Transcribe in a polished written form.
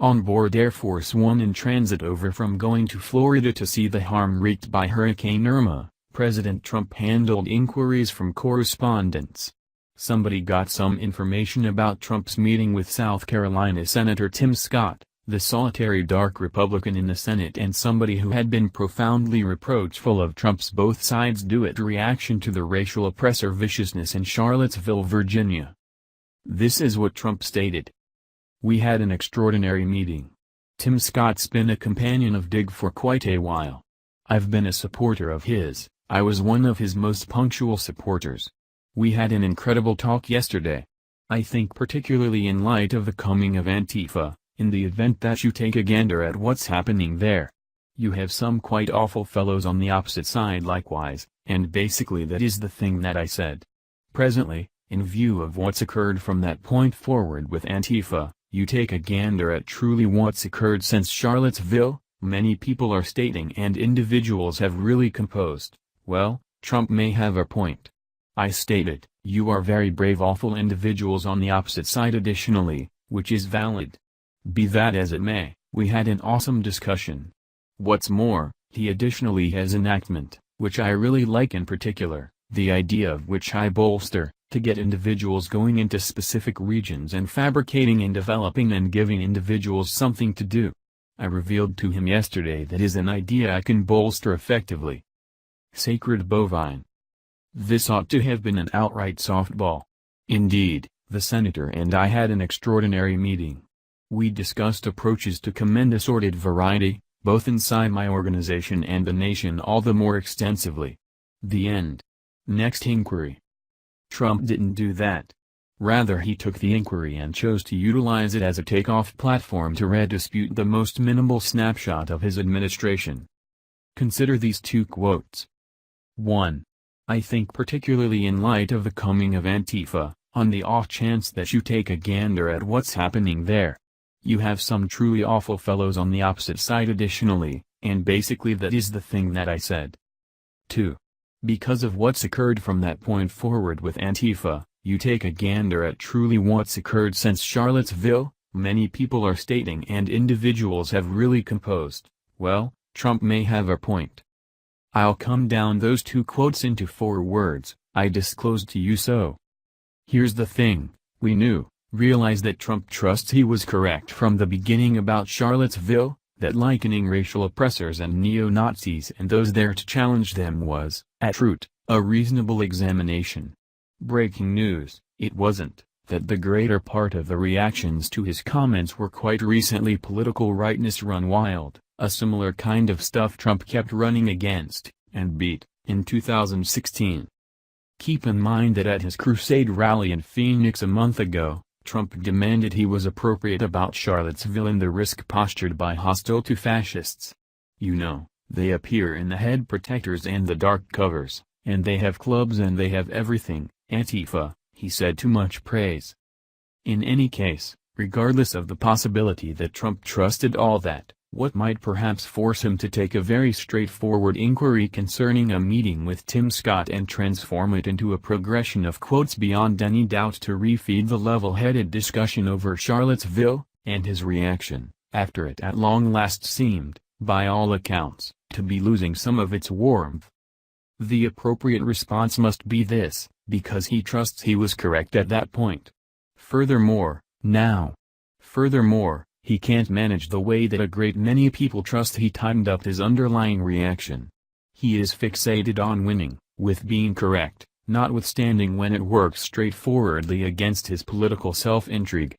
On board Air Force One in transit over from going to Florida to see the harm wreaked by Hurricane Irma, President Trump handled inquiries from correspondents. Somebody got some information about Trump's meeting with South Carolina Senator Tim Scott, the solitary dark Republican in the Senate, and somebody who had been profoundly reproachful of Trump's both sides do-it reaction to the racial oppressor viciousness in Charlottesville, Virginia. This is what Trump stated. "We had an extraordinary meeting. Tim Scott's been a companion of Dig for quite a while. I've been a supporter of his. I was one of his most punctual supporters. We had an incredible talk yesterday. I think particularly in light of the coming of Antifa, in the event that you take a gander at what's happening there. You have some quite awful fellows on the opposite side likewise, and basically that is the thing that I said. Presently, in view of what's occurred from that point forward with Antifa, you take a gander at truly what's occurred since Charlottesville, many people are stating and individuals have really composed, well, Trump may have a point. I stated, you are very brave awful individuals on the opposite side additionally, which is valid. Be that as it may, we had an awesome discussion. What's more, he additionally has enactment, which I really like in particular, the idea of which I bolster, to get individuals going into specific regions and fabricating and developing and giving individuals something to do. I revealed to him yesterday that is an idea I can bolster effectively. Sacred bovine. This ought to have been an outright softball. Indeed, the senator and I had an extraordinary meeting. We discussed approaches to commend assorted variety, both inside my organization and the nation all the more extensively. The end. Next inquiry. Trump didn't do that. Rather he took the inquiry and chose to utilize it as a takeoff platform to redispute the most minimal snapshot of his administration. Consider these two quotes. 1. I think particularly in light of the coming of Antifa, on the off chance that you take a gander at what's happening there. You have some truly awful fellows on the opposite side additionally, and basically that is the thing that I said. 2. Because of what's occurred from that point forward with Antifa, you take a gander at truly what's occurred since Charlottesville, many people are stating and individuals have really composed, well, Trump may have a point. I'll come down those two quotes into 4 words, I disclosed to you so. Here's the thing, we realized that Trump trusts he was correct from the beginning about Charlottesville, that likening racial oppressors and neo-Nazis and those there to challenge them was, at root, a reasonable examination. Breaking news, it wasn't, that the greater part of the reactions to his comments were quite recently political rightness run wild, a similar kind of stuff Trump kept running against, and beat, in 2016. Keep in mind that at his crusade rally in Phoenix a month ago, Trump demanded he was appropriate about Charlottesville and the risk postured by hostile to fascists. You know, they appear in the head protectors and the dark covers, and they have clubs and they have everything, Antifa, he said to much praise. In any case, regardless of the possibility that Trump trusted all that, what might perhaps force him to take a very straightforward inquiry concerning a meeting with Tim Scott and transform it into a progression of quotes beyond any doubt to refeed the level-headed discussion over Charlottesville, and his reaction, after it at long last seemed, by all accounts, to be losing some of its warmth. The appropriate response must be this, because he trusts he was correct at that point. Furthermore, he can't manage the way that a great many people trust he timed up his underlying reaction. He is fixated on winning, with being correct, notwithstanding when it works straightforwardly against his political self-intrigue.